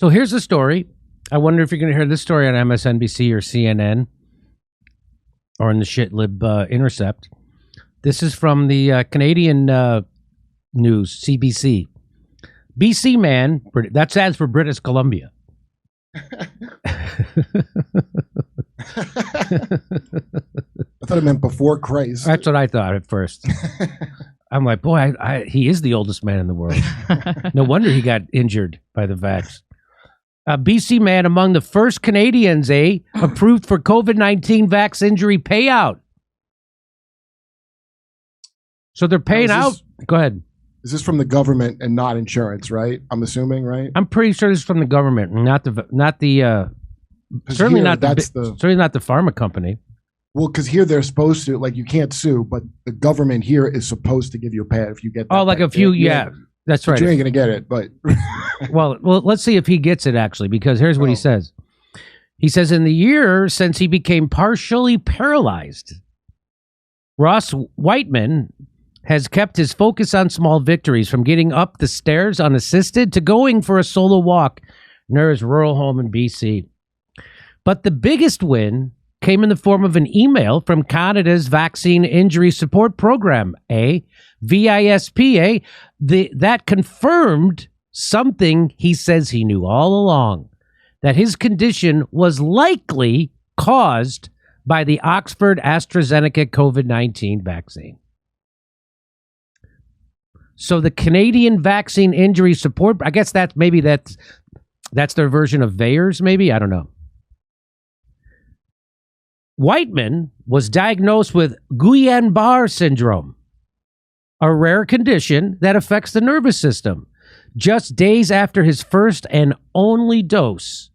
So here's the story. I wonder if you're going to hear this story on MSNBC or CNN or in the shitlib Intercept. This is from the Canadian news, CBC. BC man, that stands for British Columbia. I thought it meant before Christ. That's what I thought at first. I'm like, boy, he is the oldest man in the world. No wonder he got injured by the vax. A BC man among the first Canadians, approved for COVID-19 vax injury payout. So they're paying out. Go ahead. Is this from the government and not insurance, right? I'm assuming, right? I'm pretty sure this is from the government, certainly not the pharma company. Well, because here they're supposed to, like, you can't sue, but the government here is supposed to give you a payout if you get that. Oh, like a few, yeah. That's right. You ain't going to get it, but... well, let's see if he gets it, actually, because here's what he says. He says, in the year since he became partially paralyzed, Ross Wightman has kept his focus on small victories, from getting up the stairs unassisted to going for a solo walk near his rural home in BC. But the biggest win came in the form of an email from Canada's Vaccine Injury Support Program, VISP, that confirmed something he says he knew all along, that his condition was likely caused by the Oxford AstraZeneca COVID-19 vaccine. So the Canadian Vaccine Injury Support, I guess that's their version of VAERS, maybe? I don't know. Wightman was diagnosed with Guillain-Barré Syndrome, a rare condition that affects the nervous system, just days after his first and only dose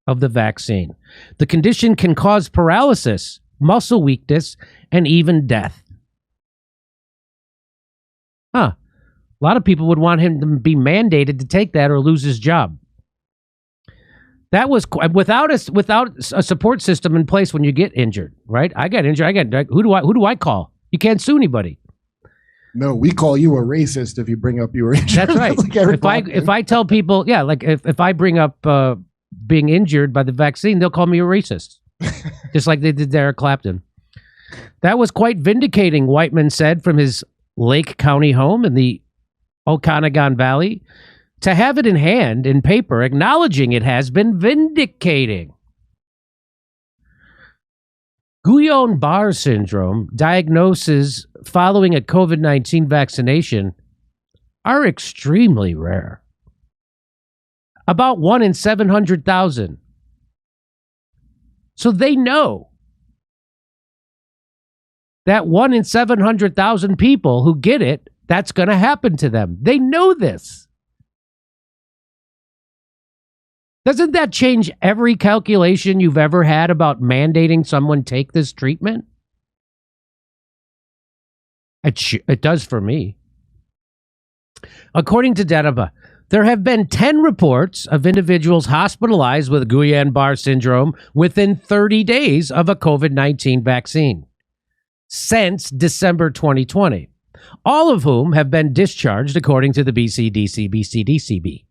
of the vaccine. The condition can cause paralysis, muscle weakness, and even death. A lot of people would want him to be mandated to take that or lose his job. That was without a support system in place when you get injured, right? I got injured. Who do I call? You can't sue anybody. No, we call you a racist if you bring up you were injured. That's right. Like if I tell people, like if I bring up being injured by the vaccine, they'll call me a racist, just like they did Eric Clapton. That was quite vindicating, Wightman said from his Lake County home in the Okanagan Valley. To have it in hand, in paper, acknowledging it has been vindicating. Guillain-Barré Syndrome diagnoses following a COVID-19 vaccination are extremely rare. About 1 in 700,000. So they know that 1 in 700,000 people who get it, that's going to happen to them. They know this. Doesn't that change every calculation you've ever had about mandating someone take this treatment? It does for me. According to Deneva, there have been 10 reports of individuals hospitalized with Guillain-Barré Syndrome within 30 days of a COVID-19 vaccine since December 2020, all of whom have been discharged according to the BCDC-BCDCB.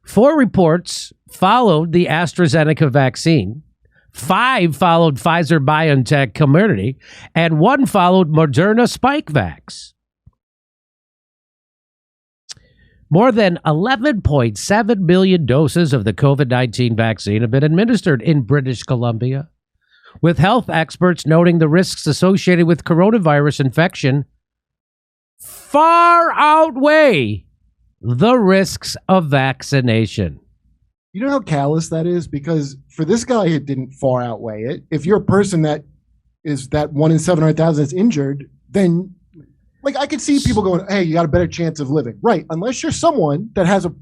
4 reports followed the AstraZeneca vaccine, 5 followed Pfizer-BioNTech Comirnaty, and 1 followed Moderna Spikevax. More than 11.7 million doses of the COVID-19 vaccine have been administered in British Columbia, with health experts noting the risks associated with coronavirus infection far outweigh the risks of vaccination. You know how callous that is? Because for this guy, it didn't far outweigh it. If you're a person that is that 1 in 700,000 is injured, then like I could see people going, hey, you got a better chance of living. Right. Unless you're someone that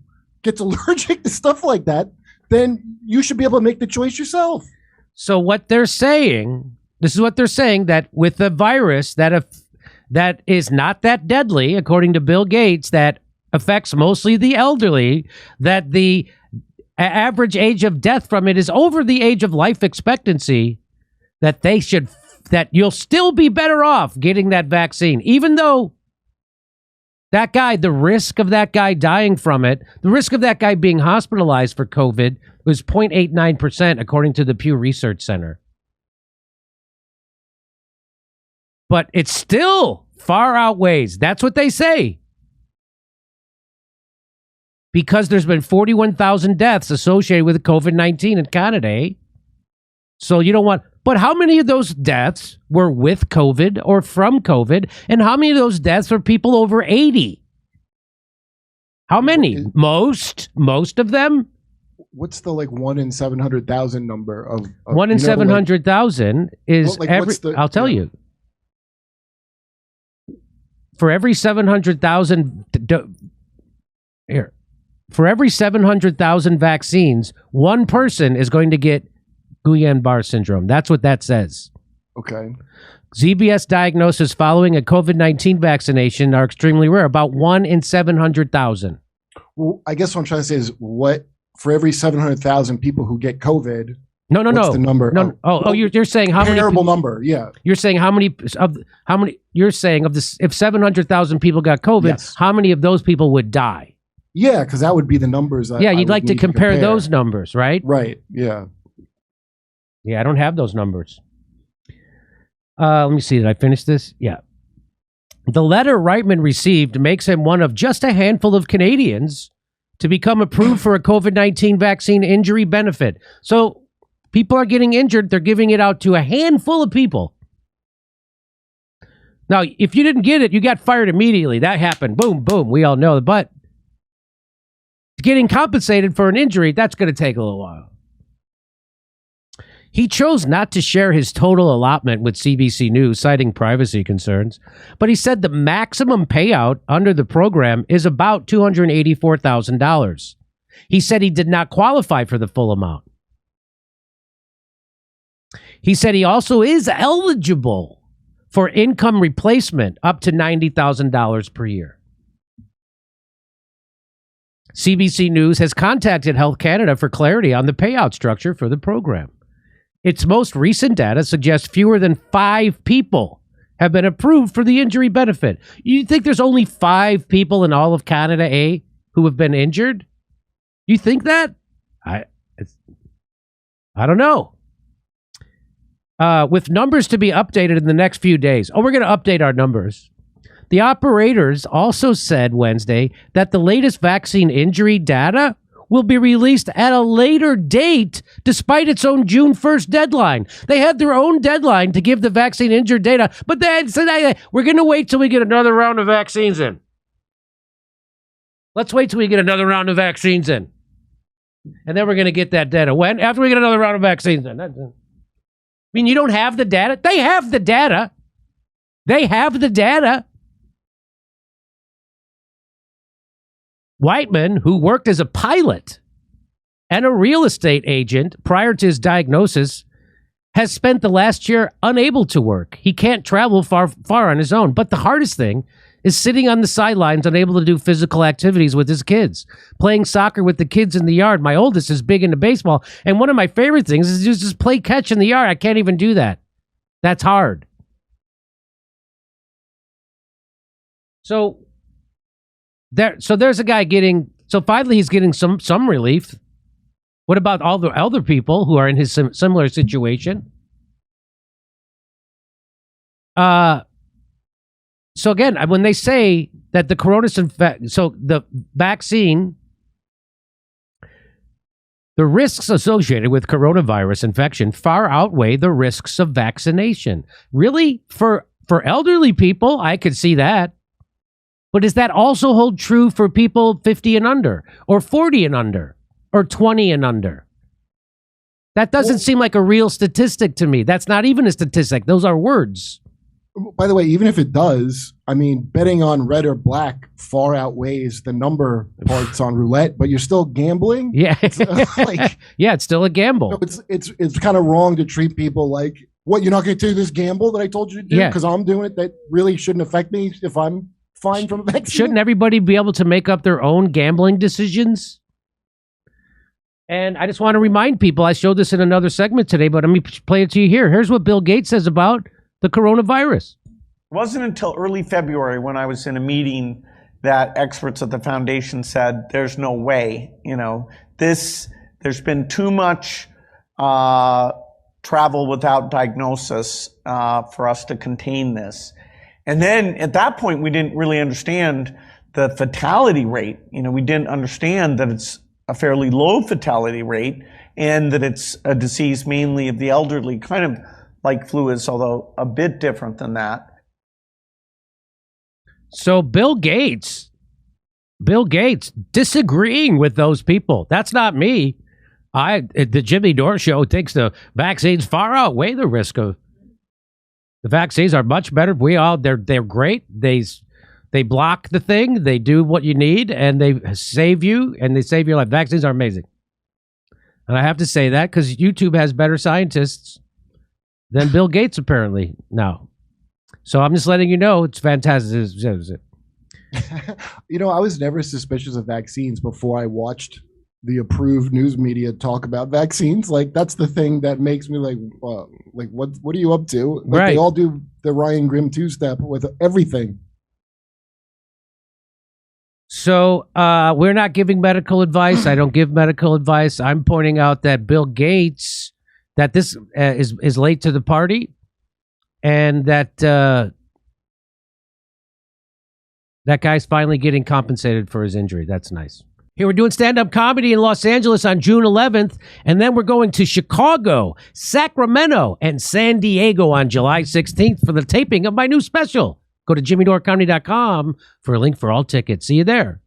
gets allergic to stuff like that, then you should be able to make the choice yourself. So what they're saying, this is what they're saying, that with the virus that is not that deadly, according to Bill Gates, that affects mostly the elderly, that the average age of death from it is over the age of life expectancy, that you'll still be better off getting that vaccine, even though That guy, the risk of that guy dying from it, the risk of that guy being hospitalized for COVID was 0.89%, according to the Pew Research Center. But it still far outweighs. That's what they say. Because there's been 41,000 deaths associated with COVID-19 in Canada, eh? So you don't want... But how many of those deaths were with COVID or from COVID? And how many of those deaths were people over 80? How many? Most of them? What's the 1 in 700,000 number of 1 in 700,000 is I'll tell you. For every 700,000 here. For every 700,000 vaccines, one person is going to get Guillain-Barré Syndrome. That's what that says. Okay. ZBS diagnosis following a COVID-19 vaccination are extremely rare, about 1 in 700,000. Well, I guess what I'm trying to say is for every 700,000 people who get COVID, what's the number? No. You're saying how many? Comparable number, yeah. You're saying you're saying of this, if 700,000 people got COVID, yes, how many of those people would die? Yeah, because that would be the numbers. You'd like to compare those numbers, right? Right, yeah. Yeah, I don't have those numbers. Let me see. Did I finish this? Yeah. The letter Wightman received makes him one of just a handful of Canadians to become approved for a COVID-19 vaccine injury benefit. So people are getting injured. They're giving it out to a handful of people. Now, if you didn't get it, you got fired immediately. That happened. Boom, boom. We all know. But getting compensated for an injury, that's going to take a little while. He chose not to share his total allotment with CBC News, citing privacy concerns, but he said the maximum payout under the program is about $284,000. He said he did not qualify for the full amount. He said he also is eligible for income replacement up to $90,000 per year. CBC News has contacted Health Canada for clarity on the payout structure for the program. Its most recent data suggests fewer than 5 people have been approved for the injury benefit. You think there's only 5 people in all of Canada, who have been injured? You think that? I don't know. With numbers to be updated in the next few days. We're going to update our numbers. The operators also said Wednesday that the latest vaccine injury data will be released at a later date, despite its own June 1st deadline. They had their own deadline to give the vaccine injured data, but they said, we're going to wait till we get another round of vaccines in. Let's wait till we get another round of vaccines in. And then we're going to get that data. When? After we get another round of vaccines in. I mean, you don't have the data? They have the data. They have the data. Wightman, who worked as a pilot and a real estate agent prior to his diagnosis, has spent the last year unable to work. He can't travel far on his own. But the hardest thing is sitting on the sidelines, unable to do physical activities with his kids, playing soccer with the kids in the yard. My oldest is big into baseball, and one of my favorite things is just play catch in the yard. I can't even do that. That's hard. So there's a guy finally he's getting some relief. What about all the other people who are in his similar situation? So again, when they say that the the vaccine, the risks associated with coronavirus infection far outweigh the risks of vaccination. Really? For elderly people, I could see that. But does that also hold true for people 50 and under, or 40 and under, or 20 and under? That doesn't seem like a real statistic to me. That's not even a statistic. Those are words. By the way, even if it does, I mean, betting on red or black far outweighs the number parts on roulette, but you're still gambling? Yeah. Yeah, it's still a gamble. No, it's kind of wrong to treat people like, what, you're not going to do this gamble that I told you to do because I'm doing it? That really shouldn't affect me if I'm fine from a vaccine. Shouldn't everybody be able to make up their own gambling decisions? And I just want to remind people, I showed this in another segment today, but let me play it to you here. Here's what Bill Gates says about the coronavirus. It wasn't until early February when I was in a meeting that experts at the foundation said, there's no way, there's been too much travel without diagnosis for us to contain this. And then at that point, we didn't really understand the fatality rate. We didn't understand that it's a fairly low fatality rate and that it's a disease mainly of the elderly, kind of like flu is, although a bit different than that. So Bill Gates disagreeing with those people. That's not me. The Jimmy Dore show thinks the vaccines far outweigh the risk of. The vaccines are much better. They're great. They block the thing. They do what you need, and they save you, and they save your life. Vaccines are amazing. And I have to say that because YouTube has better scientists than Bill Gates apparently now. So I'm just letting you know it's fantastic. I was never suspicious of vaccines before I watched the approved news media talk about vaccines. Like, that's the thing that makes me like what are you up to? Like, right. They all do the Ryan Grimm two-step with everything. So we're not giving medical advice. I don't give medical advice. I'm pointing out that Bill Gates, that this is late to the party, and that that guy's finally getting compensated for his injury. That's nice. Here we're doing stand-up comedy in Los Angeles on June 11th, and then we're going to Chicago, Sacramento, and San Diego on July 16th for the taping of my new special. Go to jimmydorecomedy.com for a link for all tickets. See you there.